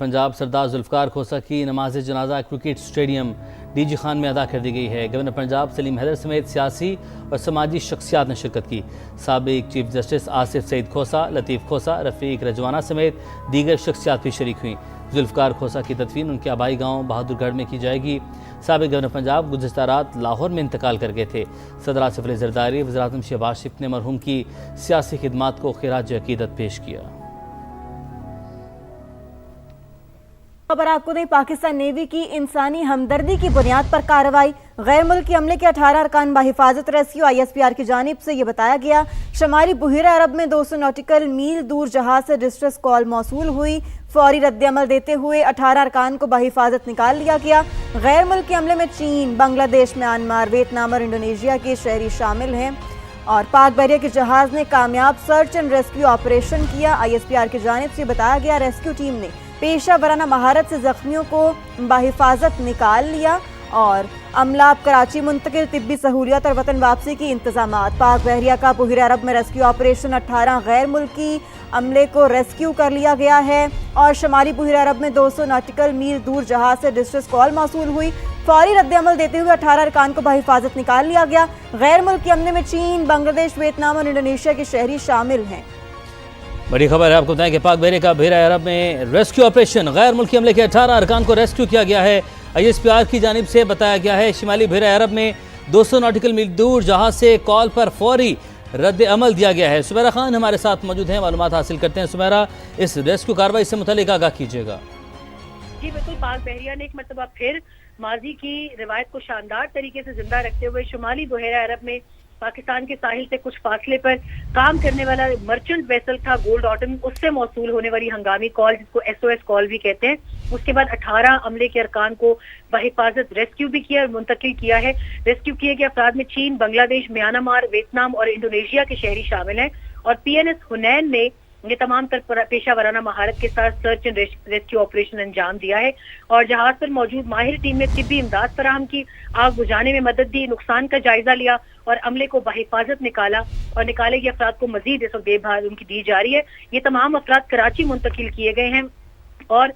पंजाब सरदार जुल्फकार खोसा की नमाज जनाजा क्रिकेट स्टेडियम डीजी खान में अदा कर दी गई है। गवर्नर पंजाब सलीम हैदर समेत सियासी और समाजी शख्सियात ने शिरकत की। साबिक चीफ जस्टिस आसिफ सईद खोसा, लतीफ़ खोसा, रफ़ीक रजवाना समेत दीगर शख्सियात भी शरीक हुई। जुल्फकार खोसा की तदफीन उनके आबाई गाँव बहादुरगढ़ में की जाएगी। साबिक गवर्नर पंजाब गुज़श्ता रात लाहौर में इंतकाल कर गए थे। सदर आसिफ अली ज़रदारी, वज़ीर-ए-आज़म शहबाज शरीफ ने मरहूम की सियासी खिदमात को खिराज अक़ीदत पेश किया। खबर आपको दें, पाकिस्तान नेवी की इंसानी हमदर्दी की बुनियाद पर कार्रवाई। गैर मुल्की अमले के 18 अरकान बाहिफाजत रेस्क्यू। ISPR की जानिब से ये बताया गया, शमाली बुहिरा अरब में 200 नॉटिकल मील दूर जहाज से डिस्ट्रेस कॉल मौसूल हुई। फौरी रद्द-ए-अमल देते हुए 18 अरकान को बाहिफाजत निकाल लिया गया। गैर मुल्की अमले में चीन, बांग्लादेश, म्यांमार, वियतनाम और इंडोनेशिया के शहरी शामिल हैं। और पाक बहरिया के जहाज ने कामयाब सर्च एंड रेस्क्यू ऑपरेशन किया। ISPR की जानिब से बताया गया, रेस्क्यू टीम ने पेशा वराना महारत से जख्मियों को बाहिफाजत निकाल लिया और अमला अब कराची मुंतकिल, तिब्बी सहूलियत और वतन वापसी की इंतजामात। पाक बहरिया का बुहिरा अरब में रेस्क्यू ऑपरेशन 18 गैर मुल्की अमले को रेस्क्यू कर लिया गया है और शमाली बुहिरा अरब में 200 नॉटिकल मील दूर जहाज से डिस्ट्रेस कॉल मौसूल हुई। फौरी रद्द-ए-अमल देते हुए 18 अरकान को बाहिफाजत निकाल लिया गया। गैर मुल्की अमले में चीन, बांग्लादेश, वियतनाम और इंडोनेशिया के शहरी शामिल हैं। बड़ी खबर है, आपको बताएं कि पाक बहरिया का बुहिरा अरब में रेस्क्यू ऑपरेशन, गैर मुल्की अमले के 18 अरकान को रेस्क्यू किया गया है। ISPR की जानिब से बताया गया है, शिमाली बुहिरा अरब में 200 नॉटिकल मील दूर जहाज से कॉल पर फौरी रद्द अमल दिया गया है। सुमेरा खान हमारे साथ मौजूद हैं, मालूमात हासिल करते हैं। सुमेरा, इस रेस्क्यू कार्रवाई से मुतालिक आगाह कीजिएगा। जी बिल्कुल, पाक बहरिया ने एक मरतबा फिर माजी की रिवायत को शानदार तरीके से जिंदा रखते हुए शुमाली बुहिरा अरब में पाकिस्तान के साहिल से कुछ फासले पर काम करने वाला मर्चेंट वेसल था गोल्ड ऑटम, उससे मौसूल होने वाली हंगामी कॉल, जिसको SOS कॉल भी कहते हैं, उसके बाद 18 अमले के अरकान को बहिफाजत रेस्क्यू भी किया और मुंतकिल किया है। रेस्क्यू किए गए अफराद में चीन, बांग्लादेश, म्यांमार, वियतनाम और इंडोनेशिया के शहरी शामिल हैं और PNS हुनैन ने ये तमाम तर पेशा वराना महारत के साथ सर्च एंड रेस्क्यू ऑपरेशन अंजाम दिया है और जहाज पर मौजूद माहिर टीम ने तिब्बी इमदाद फराहम की, आग बुझाने में मदद दी, नुकसान का जायजा लिया और अमले को बाहिफाजत निकाला और निकाले गए अफराद को मजीद इस वक्त देखभाल उनकी दी जा रही है। ये तमाम अफराद कराची मुंतकिल किए गए हैं और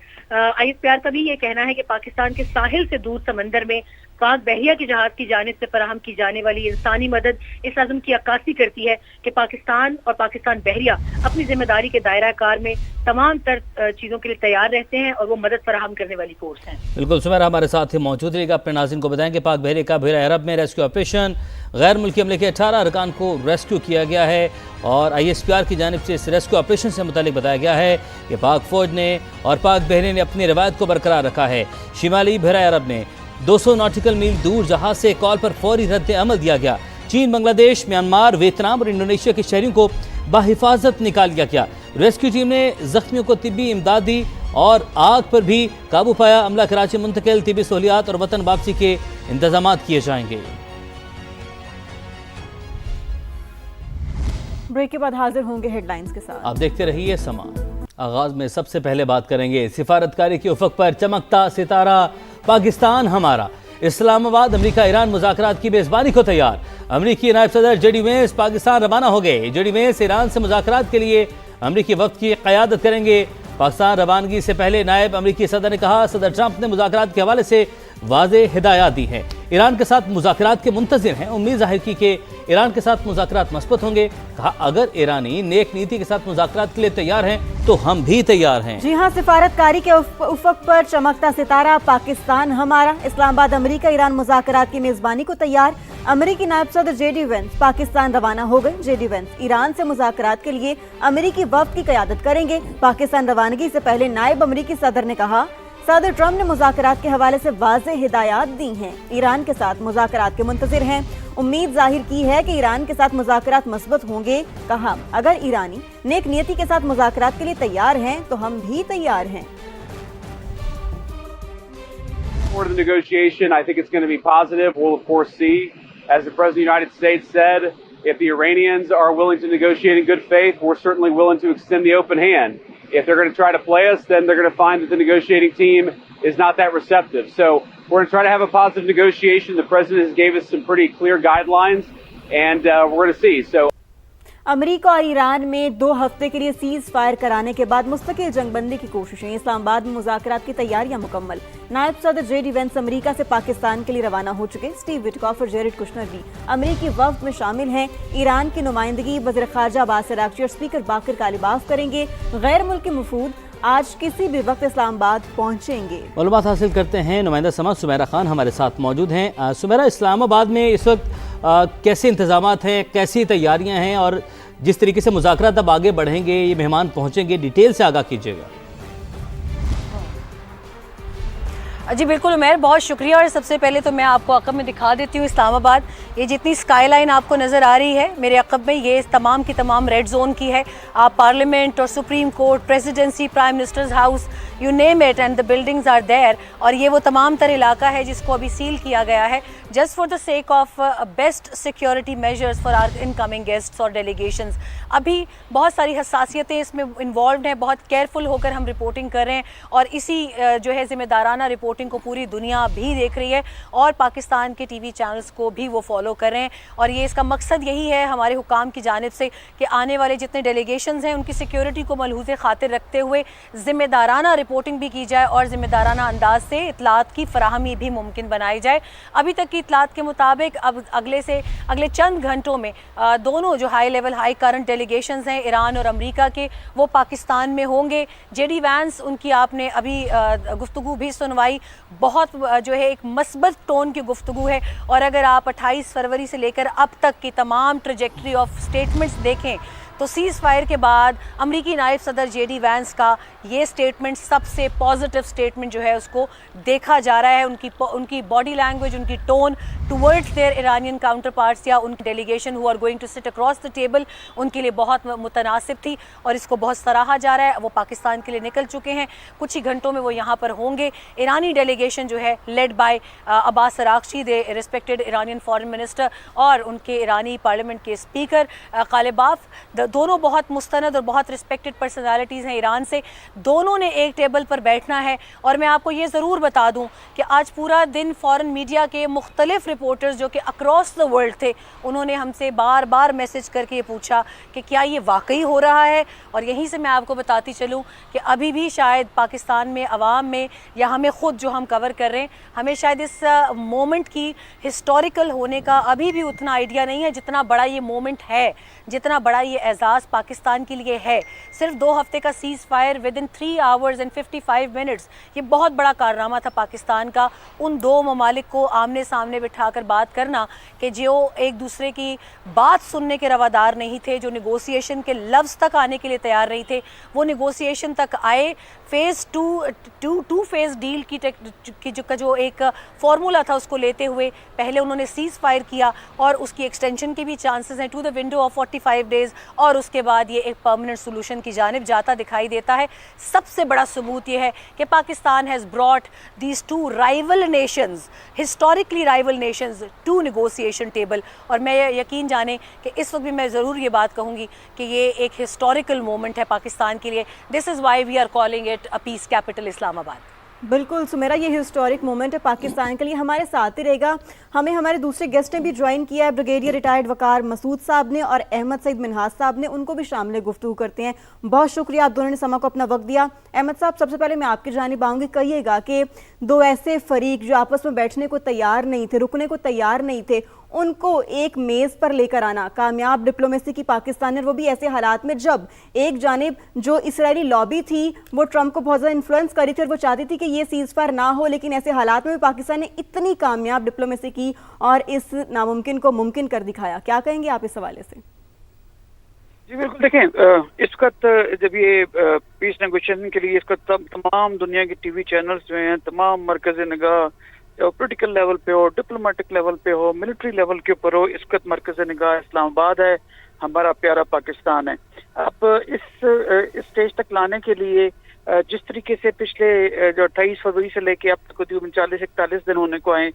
ISPR का भी ये कहना है कि पाकिस्तान के साहिल से दूर समंदर में पाक बहरिया के जहाज की जानिब से फराहम की जाने वाली इंसानी मदद इस अज़म की अक्कासी करती है कि पाकिस्तान और पाकिस्तान बहरिया अपनी जिम्मेदारी के दायरा कार में तमाम तर चीज़ों के लिए तैयार रहते हैं और वो मदद फराहम करने वाली फोर्स हैं। बिल्कुल सुमेरा, हमारे साथ ही मौजूद रहेगा। अपने नाज़रीन को बताएं कि पाक बहरिया का बुहिरा अरब में रेस्क्यू ऑपरेशन, गैर मुल्की अमले के 18 अरकान को रेस्क्यू किया गया है और ISPR की जानिब से इस रेस्क्यू ऑपरेशन से मुतालिक बताया गया है कि पाक फौज ने और पाक बहरिया ने अपनी रवायत को बरकरार रखा है। शिमाली बुहिरा अरब में 200 नॉटिकल मील दूर जहाज से कॉल पर फौरी रद्द अमल दिया गया। चीन, बांग्लादेश, म्यांमार, वियतनाम और इंडोनेशिया के शहरियों को बाहिफाजत निकाल लिया गया। रेस्क्यू टीम ने जख्मियों को तिब्बी इमदाद दी और आग पर भी काबू पाया। अमला कराची मुंतकिल, तिब्बी सहूलियात और वतन वापसी के इंतजाम किए जाएंगे। ब्रेक के बाद हाजिर होंगे हेडलाइंस के साथ, आप देखते रहिए समा। आगाज में सबसे पहले बात करेंगे सिफारतकारी के उफक पर चमकता सितारा, पाकिस्तान हमारा। इस्लामाबाद अमेरिका ईरान मुज़ाकरात की मेज़बानी को तैयार। अमेरिकी नायब सदर JD वेंस पाकिस्तान रवाना हो गए। JD वेंस ईरान से मुज़ाकरात के लिए अमेरिकी वफ़द की क़यादत करेंगे। पाकिस्तान रवानगी से पहले नायब अमेरिकी सदर ने कहा, सदर ट्रंप ने मुज़ाकरात के हवाले से वाज़ेह हिदायत दी हैं। ईरान के साथ मुज़ाकरात के मुंतज़िर हैं। उम्मीद जाहिर की कि ईरान के साथ मुज़ाकरात मस्बत होंगे। कहा, अगर ईरानी नेक नीति के साथ मुज़ाकरात के लिए तैयार हैं तो हम भी तैयार हैं। जी हाँ, सिफारतकारी के उफक पर चमकता सितारा, पाकिस्तान हमारा। इस्लामाबाद अमेरिका ईरान मुज़ाकरात की मेज़बानी को तैयार। अमेरिकी नायब सदर JD वेंस पाकिस्तान रवाना हो गए। JD वेंस ईरान से मुज़ाकरात के लिए अमेरिकी वफ़द की क़यादत करेंगे। पाकिस्तान रवानगी से पहले नायब अमेरिकी सदर ने कहा, सदर ट्रंप ने मुज़ाकरात के हवाले से वाज़ेह हिदायत दी हैं। ईरान के साथ मुज़ाकरात के मुंतज़िर हैं। उम्मीद जाहिर की है कि ईरान के साथ मुज़ाकरात मस्बत होंगे। कहा, अगर ईरानी नेक नियति के साथ मुज़ाकरात के लिए तैयार हैं तो हम भी तैयार हैं। For the negotiation, I think it's going to be positive. We'll of course see, as the President of the United States said, if the Iranians are willing to negotiate in good faith, we're certainly willing to extend the open hand. If they're going to try to play us, then they're going to find that the negotiating team is not that receptive. So we're going to try to have a positive negotiation. The President has gave us some pretty clear guidelines, and we're going to see. So امریکہ اور ایران میں 2 ہفتے کے لیے cease fire کرانے کے بعد مستقل جنگ بندی کی کوششیں، اسلام آباد میں مذاکرات کی تیاریاں مکمل۔ نائب صدر جے ڈی وینس امریکہ سے پاکستان کے لیے روانہ ہو چکے۔ اسٹیو وٹکاف اور جیرڈ کشنر بھی امریکی وفد میں شامل ہیں۔ ایران کی نمائندگی وزیر خارجہ عباس عراقچی اور اسپیکر باقر کالباف کریں گے۔ غیر ملکی وفود آج کسی بھی وقت اسلام آباد پہنچیں گے۔ معلومات حاصل کرتے ہیں، نمائندہ سماعت سمیرہ خان ہمارے ساتھ موجود ہیں۔ سمیرہ، اسلام آباد میں اس وقت کیسے انتظامات ہیں، کیسی تیاریاں ہیں، اور جس طریقے سے مذاکرات اب آگے بڑھیں گے، یہ مہمان پہنچیں گے، ڈیٹیل سے آگاہ کیجیے گا۔ جی بالکل عمیر، بہت شکریہ۔ اور سب سے پہلے تو میں آپ کو عقب میں دکھا دیتی ہوں اسلام آباد، یہ جتنی سکائی لائن آپ کو نظر آ رہی ہے میرے عقب میں، یہ تمام کی تمام ریڈ زون کی ہے۔ آپ پارلیمنٹ اور supreme court, presidency, prime ministers house, you name it and the buildings are there. اور یہ وہ تمام تر علاقہ ہے جس کو ابھی سیل کیا گیا ہے just for the sake of best security measures for our incoming guests اور ڈیلیگیشنز۔ ابھی بہت ساری حساسیتیں اس میں انوالوڈ ہیں، بہت کیئرفل ہو کر ہم رپورٹنگ کر رہے ہیں، اور اسی جو ہے ذمہ دارانہ رپورٹنگ کو پوری دنیا بھی دیکھ رہی ہے، اور پاکستان کے ٹی وی چینلز کو بھی وہ فالو کر رہے ہیں۔ اور یہ اس کا مقصد یہی ہے ہمارے حکام کی جانب سے کہ آنے والے جتنے ڈیلیگیشنز ہیں ان کی سیکیورٹی کو ملحوظ خاطر رکھتے ہوئے ذمہ دارانہ رپورٹنگ بھی کی جائے، اور ذمہ دارانہ انداز سے اطلاعات کی فراہمی بھی ممکن بنائی جائے۔ ابھی تک کی اطلاعات کے مطابق اب اگلے چند گھنٹوں میں دونوں جو high level high current delegations ہیں ایران اور امریکہ کے، وہ پاکستان میں ہوں گے۔ جے ڈی وینس، ان کی آپ نے ابھی گفتگو بھی سنوائی، بہت جو ہے ایک مثبت ٹون کی گفتگو ہے، اور اگر آپ 28 فروری سے لے کر اب تک کی تمام ٹریجیکٹری آف سٹیٹمنٹس دیکھیں تو سیز فائر کے بعد امریکی نائب صدر جے ڈی وینس کا یہ سٹیٹمنٹ سب سے پازیٹیو سٹیٹمنٹ جو ہے اس کو دیکھا جا رہا ہے۔ ان کی باڈی لینگویج، ان کی tone towards their Iranian counterparts یا ان کی delegation who are going to sit across the table, ان کے لیے بہت متناسب تھی، اور اس کو بہت سراہا جا رہا ہے۔ وہ پاکستان کے لیے نکل چکے ہیں، کچھ ہی گھنٹوں میں وہ یہاں پر ہوں گے۔ ایرانی ڈیلیگیشن جو ہے led by Abbas Araghchi, they respected Iranian foreign minister, اور ان کے ایرانی پارلیمنٹ کے اسپیکر کالباف، دونوں بہت مستند اور بہت ریسپیکٹڈ پرسنالٹیز ہیں ایران سے۔ دونوں نے ایک ٹیبل پر بیٹھنا ہے، اور میں آپ کو یہ ضرور بتا دوں کہ آج پورا دن فارن میڈیا کے مختلف رپورٹرز جو کہ اکراس دا ورلڈ تھے، انہوں نے ہم سے بار بار میسج کر کے یہ پوچھا کہ کیا یہ واقعی ہو رہا ہے۔ اور یہیں سے میں آپ کو بتاتی چلوں کہ ابھی بھی شاید پاکستان میں عوام میں یا ہمیں خود جو ہم کور کر رہے ہیں، ہمیں شاید اس مومنٹ کی ہسٹوریکل ہونے کا ابھی بھی اتنا آئیڈیا نہیں ہے جتنا بڑا یہ مومنٹ ہے، جتنا بڑا یہ اعزاز پاکستان کے لیے ہے۔ صرف 2 ہفتے کا cease fire with in 3 hours and 55 minutes، یہ بہت بڑا کارنامہ تھا پاکستان کا۔ ان 2 ممالک کو آمنے سامنے بٹھا کر بات کرنا کہ جو ایک دوسرے کی بات سننے کے روادار نہیں تھے، جو نیگوسیشن کے لفظ تک آنے کے لیے تیار نہیں تھے، وہ نیگوسیشن تک آئے۔ فیز 2 فیز ڈیل کی جو ایک فارمولا تھا اس کو لیتے ہوئے پہلے انہوں نے سیز فائر کیا، اور اس کی ایکسٹینشن کے بھی چانسز ہیں to the window of 45 days، اور اس کے بعد یہ ایک پرماننٹ سولوشن کی جانب جاتا دکھائی دیتا ہے۔ سب سے بڑا ثبوت یہ ہے کہ Pakistan has brought these 2 rival nations، historically rival nations, to negotiation table. اور میں یقین جانیں کہ اس وقت بھی میں ضرور یہ بات کہوں گی کہ یہ ایک ہسٹوریکل مومنٹ ہے پاکستان کے لیے۔ This is why we are calling it a peace capital Islamabad. بالکل سمیرہ، یہ ہسٹورک مومنٹ ہے پاکستان کے لیے، ہمارے ساتھ ہی رہے گا۔ ہمیں ہمارے دوسرے گیسٹ نے بھی جوائن کیا ہے، بریگیڈیئر ریٹائرڈ وقار مسعود صاحب نے اور احمد سعید منہاس صاحب نے، ان کو بھی شامل گفتگو کرتے ہیں۔ بہت شکریہ، آپ دونوں نے سما کو اپنا وقت دیا۔ احمد صاحب، سب سے پہلے میں آپ کی جانب آؤں گی، کہیے گا کہ 2 ایسے فریق جو آپس میں بیٹھنے کو تیار نہیں تھے، رکنے کو تیار نہیں تھے، ان کو ایک میز پر لے کر آنا کامیاب ڈپلومیسی کی پاکستان نے، وہ بھی ایسے حالات میں جب ایک جانب جو اسرائیلی لابی تھی وہ ٹرمپ کو بہت زیادہ انفلوئنس کر رہی تھی اور وہ چاہتی تھی کہ یہ سیز فائر نہ ہو، لیکن ایسے حالات میں بھی پاکستان نے اتنی کامیاب ڈپلومیسی کی اور اس ناممکن کو ممکن کر دکھایا۔ کیا کہیں گے آپ اس حوالے سے؟ جی بالکل، دیکھیں اس وقت جب یہ پیس نیگوشیشن کے لیے اس کا تمام دنیا کے ٹی وی چینلز جو ہیں، تمام مرکز نگاہ پولیٹیکل لیول پہ ہو، ڈپلومیٹک لیول پہ ہو، ملٹری لیول کے اوپر ہو، اس وقت مرکز نگاہ اسلام آباد ہے، ہمارا پیارا پاکستان ہے۔ اب اس اسٹیج تک لانے کے لیے جس طریقے سے پچھلے جو 28 فروری سے لے کے اب تک 39-41 دن ہونے کو آئے،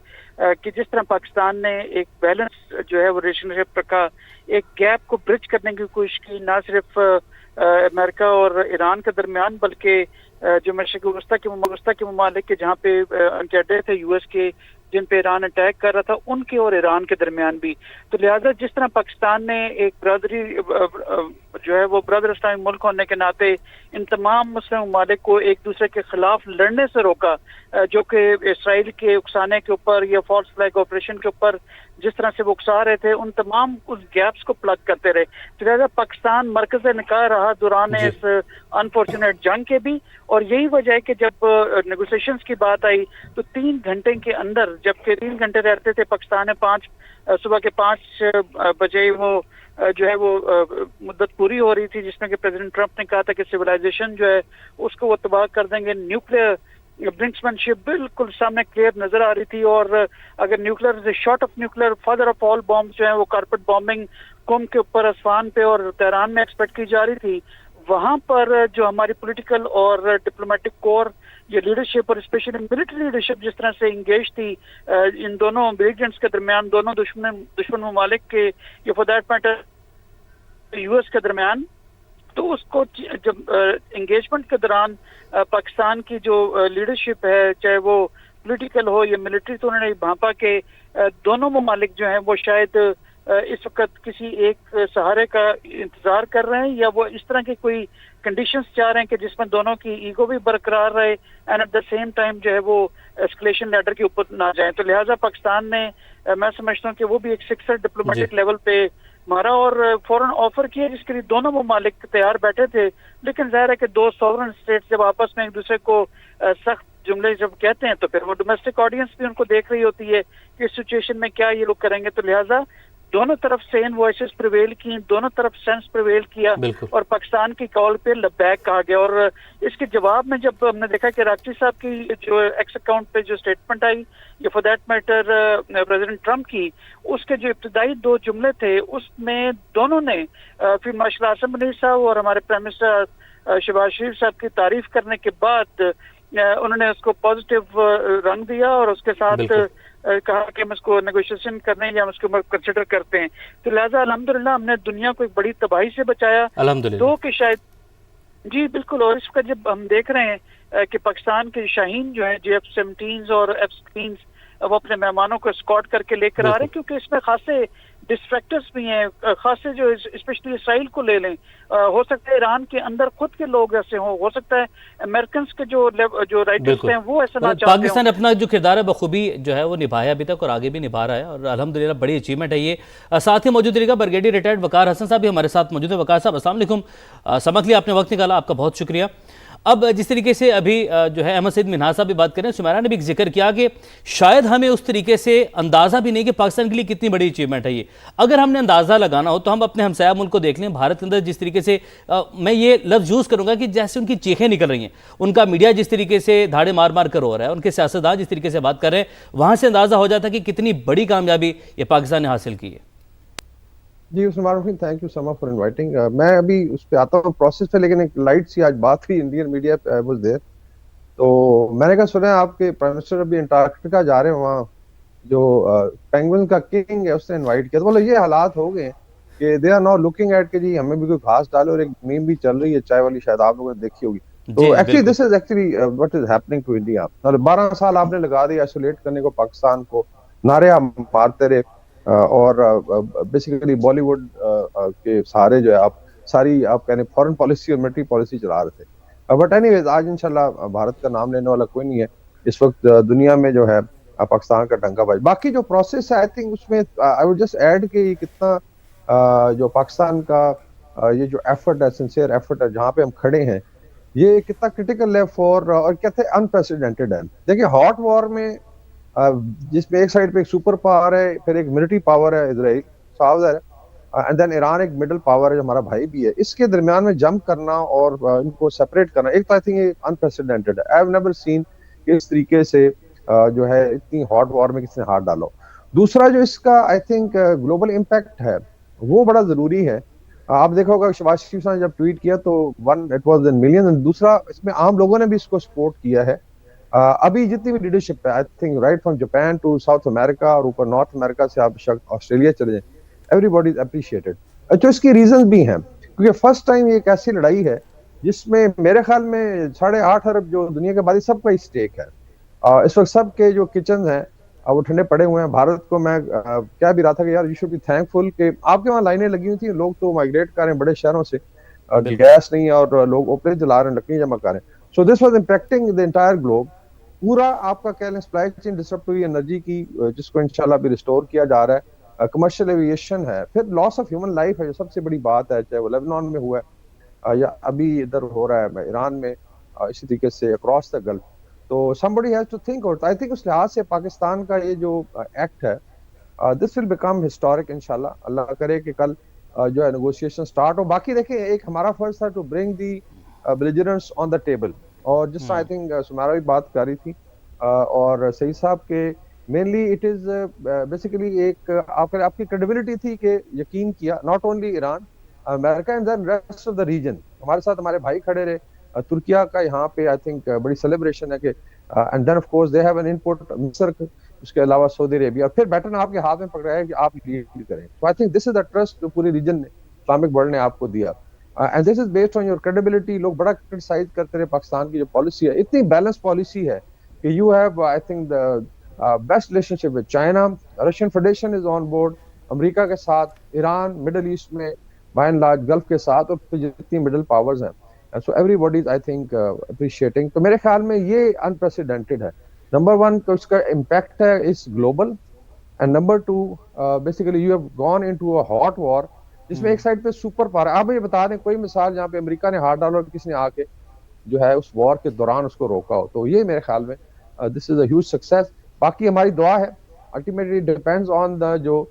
کہ جس طرح پاکستان نے ایک بیلنس جو ہے وہ ریلیشن شپ رکھا، ایک گیپ کو برج کرنے کی کوشش کی، نہ صرف امریکہ اور ایران کے درمیان بلکہ جو مشرق وسطیٰ کے ممالک کے جہاں پہ ان کے اڈے تھے یو ایس کے، جن پہ ایران اٹیک کر رہا تھا ان کے اور ایران کے درمیان بھی. تو لہٰذا جس طرح پاکستان نے ایک برادری جو ہے وہ برادر اسلامی ملک ہونے کے ناطے ان تمام مسلم ممالک کو ایک دوسرے کے خلاف لڑنے سے روکا, جو کہ اسرائیل کے اکسانے کے اوپر یا فالس فلیگ آپریشن کے اوپر جس طرح سے وہ اکسا رہے تھے, ان تمام اس گیپس کو پلگ کرتے رہے. تو لہٰذا پاکستان مرکز نکاح رہا دوران اس انفارچونیٹ جنگ کے بھی, اور یہی وجہ ہے کہ جب نیگوسیشنز کی بات آئی تو 3 گھنٹے کے اندر, جبکہ 3 گھنٹے رہتے تھے پاکستان میں صبح کے 5 بجے وہ جو ہے وہ مدت پوری ہو رہی تھی, جس میں کہ پریزیڈنٹ ٹرمپ نے کہا تھا کہ سویلائزیشن جو ہے اس کو وہ تباہ کر دیں گے. نیوکلیئر برنکسمین شپ بالکل سامنے کلیئر نظر آ رہی تھی, اور اگر nuclear short of nuclear father of all bombs جو ہیں وہ کارپٹ بامبنگ قم کے اوپر, اصفہان پہ اور تہران میں ایکسپیکٹ کی جا رہی تھی, وہاں پر جو ہماری پولیٹیکل اور ڈپلومیٹک کور یہ لیڈرشپ اور اسپیشلی ملٹری لیڈرشپ جس طرح سے انگیج تھی ان دونوں بیلیجنٹس کے درمیان, دونوں دشمن ممالک کے یا for that matter U S کے درمیان, تو اس کو جب انگیجمنٹ کے دوران پاکستان کی جو لیڈرشپ ہے چاہے وہ پولیٹیکل ہو یا ملٹری, تو انہوں نے بھانپا کہ دونوں ممالک جو ہیں وہ شاید اس وقت کسی ایک سہارے کا انتظار کر رہے ہیں, یا وہ اس طرح کی کوئی کنڈیشنز چاہ رہے ہیں کہ جس میں دونوں کی ایگو بھی برقرار رہے and at the same time جو ہے وہ اسکلیشن لیڈر کے اوپر نہ جائیں. تو لہٰذا پاکستان نے میں سمجھتا ہوں کہ وہ بھی ایک سکسر ڈپلومیٹک لیول پہ مارا اور فوراً آفر کیا, جس کے لیے دونوں ممالک تیار بیٹھے تھے. لیکن ظاہر ہے کہ دو سوورن اسٹیٹس جب آپس میں ایک دوسرے کو سخت جملے جب کہتے ہیں تو پھر وہ ڈومیسٹک آڈینس بھی ان کو دیکھ رہی ہوتی ہے کہ اس سچویشن میں کیا یہ لوگ کریں گے. تو لہٰذا دونوں طرف سین وائسز پریویل کی, دونوں طرف سینس پریویل کیا, اور پاکستان کی کال پہ لبیک کہا گیا. اور اس کے جواب میں جب ہم نے دیکھا کہ راکٹی صاحب کی جو ایکس اکاؤنٹ پہ جو اسٹیٹمنٹ آئی یا for that matter president Trump کی, اس کے جو ابتدائی 2 جملے تھے اس میں دونوں نے پھر ماشاء اللہ اعظم منیر صاحب اور ہمارے پرائم منسٹر شہباز شریف صاحب کی تعریف کرنے کے بعد انہوں نے اس کو پازیٹیو رنگ دیا, اور اس کے ساتھ کہا کہ ہم اس کو نیگوشیشن کرنے یا ہم اس کو کنسیڈر کرتے ہیں. تو لہٰذا الحمدللہ ہم نے دنیا کو ایک بڑی تباہی سے بچایا, تو کہ شاید جی بالکل. اور اس کا جب ہم دیکھ رہے ہیں کہ پاکستان کے شاہین جو ہیں JF-17 اور F-16 وہ اپنے مہمانوں کو اسکارٹ کر کے لے کر آ رہے ہیں, کیونکہ اس میں خاصے ڈسٹریکٹرز بھی ہیں, خاصے جو اسپیشلی اسرائیل کو لے لیں, ہو سکتا ہے ایران کے اندر خود کے لوگ ایسے ہوں, ہو سکتا ہے امریکنز کے جو رائٹرز ہیں وہ ایسا نہ چاہتے ہوں. پاکستان اپنا جو کردار ہے بخوبی جو ہے وہ نبھایا ابھی تک اور آگے بھی نبھا رہا ہے, اور الحمدللہ بڑی اچیومنٹ ہے یہ. ساتھ ہی موجود رہے گا بریگیڈیئر ریٹائرڈ وقار حسن صاحب بھی ہمارے ساتھ موجود ہیں. وقار صاحب السلام علیکم, سمجھ لیا آپ نے وقت نکالا, آپ کا بہت شکریہ. اب جس طریقے سے ابھی جو ہے احمد سعید منہا صاحب بھی بات کریں, سمیرا نے بھی ذکر کیا کہ شاید ہمیں اس طریقے سے اندازہ بھی نہیں کہ پاکستان کے لیے کتنی بڑی اچیومنٹ ہے یہ. اگر ہم نے اندازہ لگانا ہو تو ہم اپنے ہمسایہ ملک کو دیکھ لیں, بھارت کے اندر جس طریقے سے میں یہ لفظ یوز کروں گا کہ جیسے ان کی چیخیں نکل رہی ہیں, ان کا میڈیا جس طریقے سے دھاڑے مار مار کر ہو رہا ہے, ان کے سیاستدان جس طریقے سے بات کر رہے ہیں, وہاں سے اندازہ ہو جاتا ہے کہ کتنی بڑی کامیابی یہ پاکستان نے حاصل کی ہے. جی عثمان الدین, thank you so much for inviting. میں ابھی اس پہ آتا ہوں پروسیس پہ, لیکن ایک لائٹ سی آج بات ہوئی انڈین میڈیا پہ, آئی واز دیئر, تو میں نے کہا سنا آپ کے پرائم منسٹر ابھی انٹارکٹیکا جا رہے ہیں, وہاں جو پینگوئن کا کنگ ہے اس نے انوائٹ کیا. تو بولے یہ حالات ہو گئے کہ they are now looking at کہ جی ہمیں بھی کوئی گھاس ڈالو, اور ایک میم بھی چل رہی ہے چائے والی, شاید آپ لوگوں نے دیکھی ہوگی. تو actually this is actually what is happening to India. 12 سال آپ نے لگا دی آئسولیٹ کرنے کو پاکستان کو, نعرے مارتے رہے, اور بیسیکلی بالی ووڈ کے سہارے جو ہے آپ ساری آپ کہنے فورن پالیسی اور ملٹری پالیسی چلا رہے تھے. بٹ اینی ویز آج انشاءاللہ بھارت کا نام لینے والا کوئی نہیں ہے اس وقت دنیا میں جو ہے پاکستان کا ڈنکا باز. باقی جو پروسیس ہے آئی تھنک اس میں آئی وڈ جسٹ ایڈ کہ یہ کتنا جو پاکستان کا یہ جو ایفرٹ ہے, سنسیئر ایفرٹ ہے, جہاں پہ ہم کھڑے ہیں, یہ کتنا کرٹیکل ہے فور, اور کہتے ہیں انپریسیڈنٹڈ ہے. دیکھیں ہاٹ وار میں جس میں ایک سائڈ پہ ایک سپر پاور ہے, پھر ایک ملٹری پاور ہے اسرائیل, ہے, اینڈ دین ایران ایک مڈل پاور ہے جو ہمارا بھائی بھی ہے, اس کے درمیان میں جمپ کرنا اور ان کو سیپریٹ کرنا, ایک تو آئی تھنک یہ انپریسیڈنٹڈ ہے. آئی ہیو نیور سین کہ اس طریقے سے جو ہے اتنی ہاٹ وار میں کسی نے ہاتھ ڈالو. دوسرا جو اس کا آئی تھنک گلوبل امپیکٹ ہے وہ بڑا ضروری ہے. آپ دیکھا ہوگا شہباز شریف صاحب نے جب ٹویٹ کیا تو اٹ واز ان ملین, دوسرا اس میں عام لوگوں نے بھی اس کو سپورٹ کیا ہے. ابھی جتنی بھی لیڈرشپ ہے I think right from Japan to South America اور اوپر نارتھ امریکہ سے آپ آسٹریلیا چلے جائیں, ایوری باڈی از اپریشیٹڈ. اچھا اس کی ریزنز بھی ہیں, کیونکہ فرسٹ ٹائم یہ ایک ایسی لڑائی ہے جس میں میرے خیال میں 8.5 ارب جو دنیا کے بعد سب کا اسٹیک ہے. اس وقت سب کے جو کچنز ہیں अब वो ठंडे पड़े हुए हैं। भारत को मैं क्या भी रहा था कि यार यू शुड बी थैंकफुल कि आपके वहाँ लाइनें लगी हुई थी, लोग तो माइग्रेट कर रहे हैं बड़े शहरों से, गैस नहीं है और लोग ओपरे जला रहे हैं, लकड़ियां जमा कर रहे हैं। So this was impacting the entire globe. पूरा आपका कह लें सप्लाई चेन डिसरप्ट हुई एनर्जी की, जिसको इंशाल्लाह भी रिस्टोर किया जा रहा है। कमर्शियल एविएशन है, फिर लॉस ऑफ ह्यूमन लाइफ है जो सबसे बड़ी बात है, चाहे वो लेबनान में हुआ है या अभी इधर हो रहा है ईरान में, इसी तरीके से अक्रॉस द गल्फ। तो somebody has to think out। I think उस लिहाज से पाकिस्तान का ये जो एक्ट है, दिस विल बिकम हिस्टोरिक इंशाल्लाह। अल्लाह करे कि कल जो है नेगोशिएशन स्टार्ट हो। बाकी देखिए एक हमारा फर्ज था to bring the belligerents on the table, और जिस आई थिंक सुमारा भी बात कर रही थी और सही साहब के, मेनली इट इज बेसिकली एक आपकी क्रेडिबिलिटी थी कि यकीन किया not only Iran, America and then rest of the region. हमारे साथ हमारे भाई खड़े रहे, तुर्किया का यहाँ पे आई थिंक बड़ी सेलिब्रेशन है कि and then of course they have an input मिस्र, उसके अलावा सऊदी अरेबिया, फिर बैटन आपके हाथ में पकड़ा है कि आप लीड करें। तो I think this is the trust जो पूरी रीजन ने, इस्लामिक वर्ल्ड ने आपको दिया, and this is based on your credibility. लोग बड़ा क्रिटिसाइज करते रहे पाकिस्तान की जो पॉलिसी है, इतनी बैलेंस पॉलिसी है कि you have I think the best relationship with China, Russian federation is on board, America के साथ, ईरान, मिडल ईस्ट में बाय एंड लार्ज, गल्फ के साथ, और फिर जितनी मिडल पावर्स हैं। So everybody is I think appreciating। तो मेरे ख्याल में ये unprecedented है। नंबर वन तो इसका इम्पैक्ट है इस global, and number two basically you have gone into a hot war जिसमें एक साइड पे सुपर पावर। आप मुझे बता दें कोई मिसाल जहाँ पे अमेरिका ने हाथ डाला और किसी ने आके जो है उस वॉर के दौरान उसको रोका हो, तो ये मेरे ख्याल में this is a huge success. बाकी हमारी दुआ है, अल्टीमेटली डिपेंड्स ऑन द जो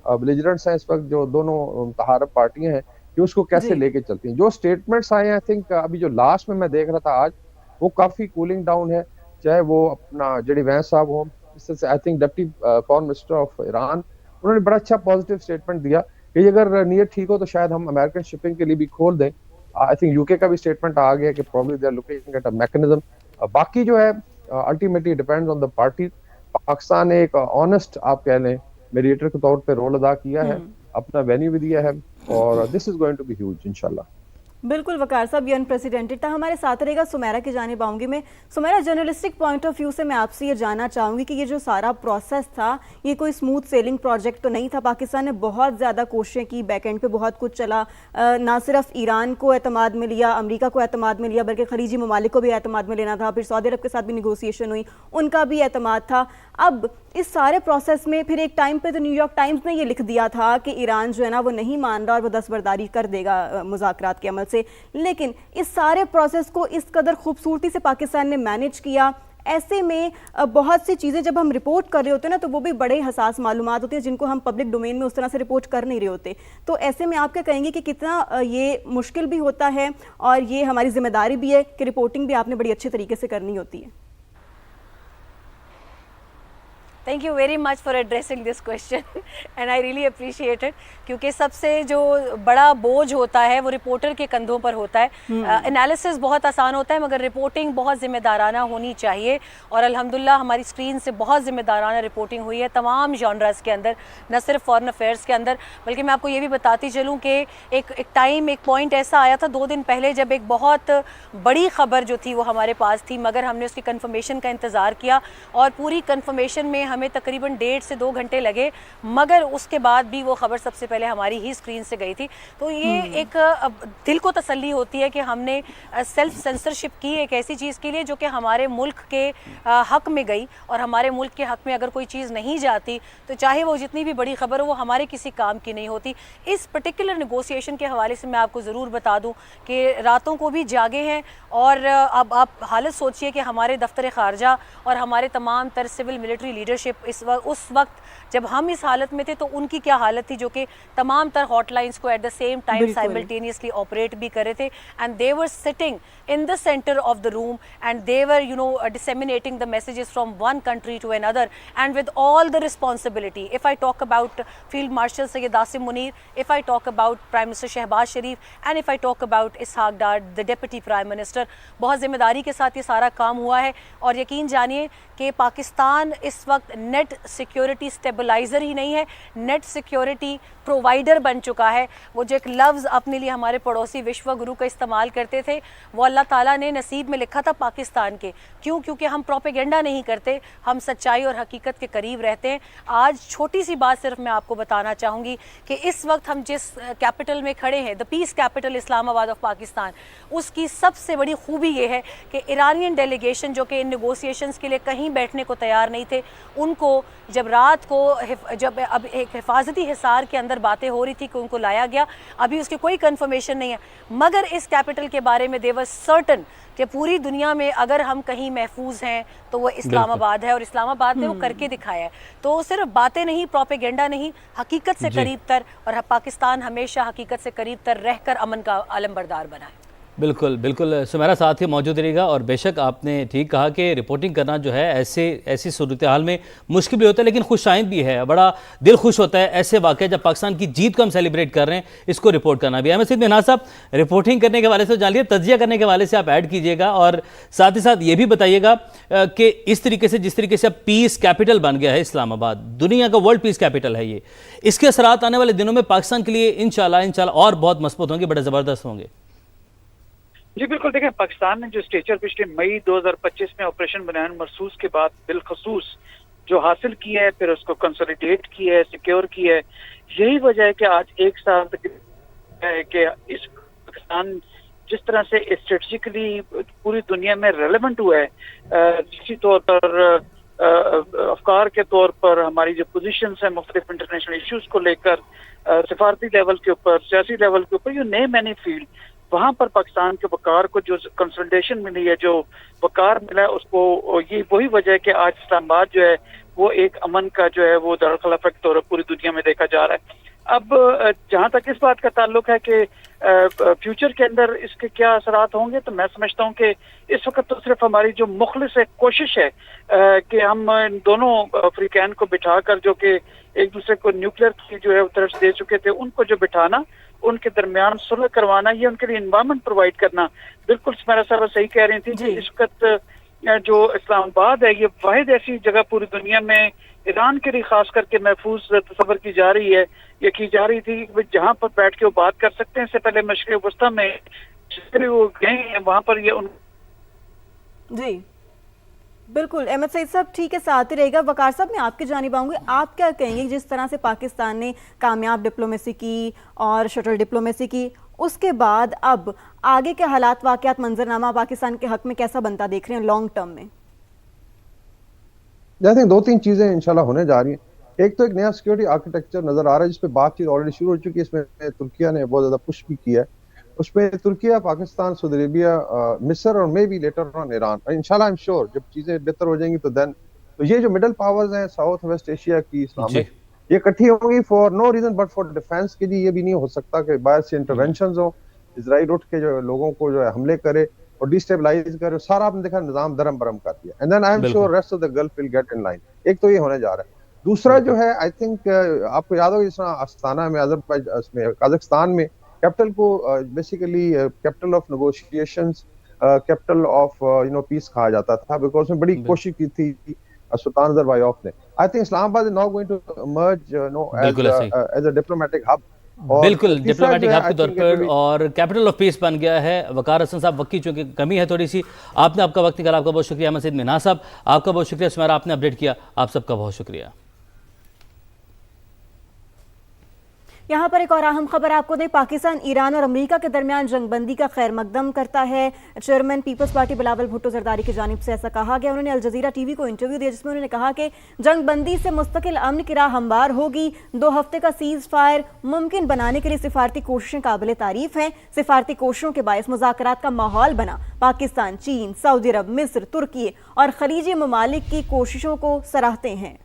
बेलिजरेंट्स हैं इस वक्त, जो दोनों मुतहारब पार्टियां हैं, कि उसको कैसे लेके चलती हैं। जो स्टेटमेंट्स आए हैं आई थिंक अभी जो लास्ट में मैं देख रहा था आज, वो काफी कूलिंग डाउन है, चाहे वो अपना जेडी वैंस साहब हो, इस तरह से I think deputy foreign minister of Iran, उन्होंने बड़ा अच्छा पॉजिटिव स्टेटमेंट दिया कि अगर नीयत ठीक हो तो शायद हम अमेरिकन शिपिंग के लिए भी खोल दें। आई थिंक यूके का भी स्टेटमेंट आ गया कि probably they are looking at a mechanism. बाकी जो है ultimately depends on the party. Pakistan ने एक ऑनेस्ट आप कह लें मीडिएटर के तौर पे रोल अदा किया है, अपना वेन्यू भी दिया है, और this is going to be huge इंशाल्लाह। बिल्कुल वकार साहब, ये अनप्रेसिडेंटेड था। हमारे साथ रहेगा सुमेरा की जानिब आऊँगी मैं। Sumaira, journalistic point of view से मैं आपसे ये जानना चाहूँगी कि ये जो सारा प्रोसेस था, ये कोई स्मूथ सेलिंग प्रोजेक्ट तो नहीं था। पाकिस्तान ने बहुत ज़्यादा कोशिशें की, बैक एंड पे बहुत कुछ चला, ना सिर्फ ईरान को एतमाद में लिया, अमेरिका को एतमाद में लिया, बल्कि खलीजी ममालिक को भी एतमाद में लेना था। फिर सऊदी अरब के साथ भी निगोसिएशन हुई, उनका भी एतमाद था। अब इस सारे प्रोसेस में फिर एक टाइम पे तो न्यूयॉर्क टाइम्स ने ये लिख दिया था कि ईरान जो है ना वो नहीं मान रहा और वो दस्तबरदारी कर देगा मुज़ाकरात के अमल से। लेकिन इस सारे प्रोसेस को इस कदर खूबसूरती से पाकिस्तान ने मैनेज किया। ऐसे में बहुत सी चीज़ें जब हम रिपोर्ट कर रहे होते हैं ना, तो वो भी बड़े हसास मालूमात होती हैं जिनको हम पब्लिक डोमेन में उस तरह से रिपोर्ट कर नहीं रहे होते। तो ऐसे में आप क्या कहेंगे कि कितना ये मुश्किल भी होता है और ये हमारी जिम्मेदारी भी है कि रिपोर्टिंग भी आपने बड़ी अच्छे तरीके से करनी होती है? Thank you very much for addressing this question and I really appreciate it, क्योंकि सबसे जो बड़ा बोझ होता है वो रिपोर्टर के कंधों पर होता है। एनालिसिस बहुत आसान होता है, मगर रिपोर्टिंग बहुत ज़िम्मेदाराना होनी चाहिए, और अल्हम्दुलिल्लाह हमारी स्क्रीन से बहुत ज़िम्मेदाराना रिपोर्टिंग हुई है तमाम जॉनरास के अंदर, न सिर्फ फॉरेन अफेयर्स के अंदर। बल्कि मैं आपको ये भी बताती चलूँ कि एक पॉइंट ऐसा आया था 2 दिन पहले, जब एक बहुत बड़ी खबर जो थी वो हमारे पास थी, मगर हमने उसकी कन्फर्मेशन का इंतज़ार किया, और पूरी कन्फर्मेशन में हमें तकरीबन 1.5 से 2 घंटे लगे, मगर उसके बाद भी वो खबर सबसे पहले हमारी ही स्क्रीन से गई थी। तो ये एक दिल को तसल्ली होती है कि हमने सेल्फ सेंसरशिप की एक ऐसी चीज़ के लिए जो कि हमारे मुल्क के हक में गई, और हमारे मुल्क के हक में अगर कोई चीज़ नहीं जाती तो चाहे वो जितनी भी बड़ी खबर हो वो हमारे किसी काम की नहीं होती। इस पर्टिकुलर नेगोशिएशन के हवाले से मैं आपको ज़रूर बता दूं कि रातों को भी जागे हैं, और अब आप हालत सोचिए कि हमारे दफ्तर ख़ारजा और हमारे तमाम तर सिविल मिलिट्री लीडरशिप उस वक्त जब हम इस हालत में थे तो उनकी क्या हालत थी, जो कि तमाम तर हॉटलाइंस को at the same time simultaneously operate भी कर रहे थे, and they were sitting in the center of the room, and they were disseminating the messages from one country to another, and with all the responsibility. If I talk about Field Marshal Sayyid Asim Munir, if I talk about Prime Minister Shehbaz Sharif, and if I talk about Ishaq Dar, the Deputy Prime Minister, बहुत जिम्मेदारी के साथ ये सारा काम हुआ है। और यकीन जानिए कि पाकिस्तान इस वक्त नेट सिक्योरिटी स्टेबलाइज़र ही नहीं है, नेट सिक्योरिटी प्रोवाइडर बन चुका है। वो जो एक लफ्ज़ अपने लिए हमारे पड़ोसी विश्व गुरु का इस्तेमाल करते थे, वो अल्लाह ताला ने नसीब में लिखा था पाकिस्तान के। क्यों? क्योंकि हम प्रोपेगेंडा नहीं करते, हम सच्चाई और हकीकत के करीब रहते हैं। आज छोटी सी बात सिर्फ मैं आपको बताना चाहूँगी कि इस वक्त हम जिस कैपिटल में खड़े हैं, the piece capital Islamabad of Pakistan, उसकी सबसे बड़ी खूबी ये है कि ईरानियन डेलीगेशन जो कि इन नेगोशिएशंस के लिए कहीं बैठने को तैयार नहीं थे, उनको जब रात को जब अब एक हिफाजती हिसार के अंदर बातें हो रही थी कि उनको लाया गया, अभी उसकी कोई कंफर्मेशन नहीं है, मगर इस कैपिटल के बारे में दे वर सर्टन कि पूरी दुनिया में अगर हम कहीं महफूज हैं तो वो इस्लामाबाद है, और इस्लामाबाद ने वो करके दिखाया है। तो सिर्फ बातें नहीं, प्रोपेगेंडा नहीं, हकीकत से करीब तर, और पाकिस्तान हमेशा हकीकत से करीब तर रहकर अमन का आलमबरदार बना है। बिल्कुल बिल्कुल सुमेरा साथ ही मौजूद रहेगा। और बेशक आपने ठीक कहा कि रिपोर्टिंग करना जो है ऐसी सूरत हाल में मुश्किल भी होता है, लेकिन खुशाइंद भी है। बड़ा दिल खुश होता है ऐसे वाक़े जब पाकिस्तान की जीत को हम सेलिब्रेट कर रहे हैं, इसको रिपोर्ट करना भी। अहमद सईद मिन्हाज साहब, रिपोर्टिंग करने के वाले से जान लिया, तज्जिया करने के वाले से आप ऐड कीजिएगा, और साथ ही साथ ये भी बताइएगा कि इस तरीके से जिस तरीके से अब पीस कैपिटल बन गया है इस्लामाबाद, दुनिया का वर्ल्ड पीस कैपिटल है ये, इसके असरात आने वाले दिनों में पाकिस्तान के लिए इंशाल्लाह और बहुत मजबूत होंगे, बड़े ज़बरदस्त होंगे। जी बिल्कुल, देखें पाकिस्तान ने जो स्टेचर पिछले मई 2025 में ऑपरेशन बनान मरसूस के बाद बिलखसूस जो हासिल किया है, फिर उसको कंसोलिडेट किया है, सिक्योर किया है, यही वजह है कि आज एक साल तक है कि इस पाकिस्तान जिस तरह से स्ट्रेटजिकली पूरी दुनिया में रेलेवेंट हुआ है, जिसी तौर पर अफकार के तौर पर हमारी जो पोजीशंस हैं मुख्तलिफ इंटरनेशनल इश्यूज को लेकर, सिफारती लेवल के ऊपर, सियासी लेवल के ऊपर, यू नेम एनी फील्ड, वहाँ पर पाकिस्तान के वकार को जो कंसोलिडेशन मिली है, जो वकार मिला है, उसको ये वही वजह है कि आज इस्लामाबाद जो है वो एक अमन का जो है वो दरखलाफा के तौर पर पूरी दुनिया में देखा जा रहा है। अब जहाँ तक इस बात का ताल्लुक है कि फ्यूचर के अंदर इसके क्या असरात होंगे, तो मैं समझता हूँ कि इस वक्त तो सिर्फ हमारी जो मुखलिस कोशिश है कि हम इन दोनों अफ्रीकैन को बिठाकर, जो कि एक दूसरे को न्यूक्लियर की जो है तरफ दे चुके थे, उनको जो बिठाना, उनके दरमियान सुलह करवाना, ये उनके लिए इन्वायरमेंट प्रोवाइड करना। बिल्कुल सुमेरा साहब सही कह रही थी कि इस वक्त जो इस्लामाबाद है ये वाहिद ऐसी जगह पूरी दुनिया में ईरान के लिए खास करके महफूज तस्वर की जा रही है, ये की जा रही थी कि जहाँ पर बैठ के वो बात कर सकते हैं। इससे पहले मशरिक़ वस्ता में वो गए हैं, वहाँ पर ये उन जी बिल्कुल। अहमद सईद साहब ठीक है, साथ ही रहेगा। वकार साहब, मैं आपकी जानिब आऊँगी, आप क्या कहेंगे जिस तरह से पाकिस्तान ने कामयाब डिप्लोमेसी की और शटल डिप्लोमेसी की, उसके बाद अब आगे के हालात वाक़यात मंजरनामा पाकिस्तान के हक में कैसा बनता देख रहे हैं लॉन्ग टर्म में? आई थिंक 2-3 चीजें इंशाल्लाह होने जा रही हैं। एक तो एक नया सिक्योरिटी आर्किटेक्चर नजर आ रहा है जिस पे बातचीत ऑलरेडी शुरू हो चुकी है। इसमें तुर्किया ने बहुत ज्यादा पुश भी किया है। उसमें तुर्किया, पाकिस्तान, सऊदी अरेबिया, मिस्र और may be later on Iran. इंशाल्लाह आई एम श्योर जब चीजें बेहतर हो जाएंगी तो देन तो ये जो मिडल पावर्स हैं साउथ वेस्ट एशिया की, इस्लामिक, ये इकट्ठी होंगी for no reason but for defence के लिए। ये भी नहीं हो सकता कि बाहर से इंटरवेंशंस हो, इजराइल उठ के जो लोगों को जो है हमले करे और डिस्टेबलाइज करे, सारा आपने देखा निजाम दरम बरम कर दिया। And then I am sure rest of the gulf will get in line. एक तो ये होने जा रहा है। दूसरा जो है, आई थिंक आपको याद होगा जिस तरह अस्ताना में, कजाकिस्तान में कैपिटल को basically capital of negotiations, capital of peace कहा जाता था, बिकॉज उसमें बड़ी कोशिश की थी सुल्तान नज़रबायोफ ने। I think Islamabad is now going to emerge as a diplomatic hub, बिल्कुल डिप्लोमेटिक हब के तौर पर, और कैपिटल ऑफ पीस बन गया है। वकार हसन साहब, वक्त की चूंकि कमी है थोड़ी सी, आपने आपका वक्त निकाला, आपका बहुत शुक्रिया। अहमद सईद मिन्हाज साहब, आपका बहुत शुक्रिया। सुमेरा, आपने अपडेट किया, आप सबका बहुत शुक्रिया। यहाँ पर एक और अहम खबर आपको दें, पाकिस्तान ईरान और अमेरिका के दरमियान जंगबंदी का खैर मकदम करता है। चेयरमैन पीपल्स पार्टी बिलावल भुट्टो जरदारी की जानिब से ऐसा कहा गया। उन्होंने अल जजीरा टीवी को इंटरव्यू दिया जिसमें उन्होंने कहा कि जंगबंदी से मुस्तकिल अमन की राह हमवार होगी। 2 हफ्ते का सीज फायर मुमकिन बनाने के लिए सिफारती कोशिशें काबिल तारीफ हैं। सिफारती कोशिशों के बायस मुज़ाकरात का माहौल बना। पाकिस्तान, चीन, सऊदी अरब, मिस्र, तुर्की और खलीजी ममालिक की कोशिशों को सराहते हैं।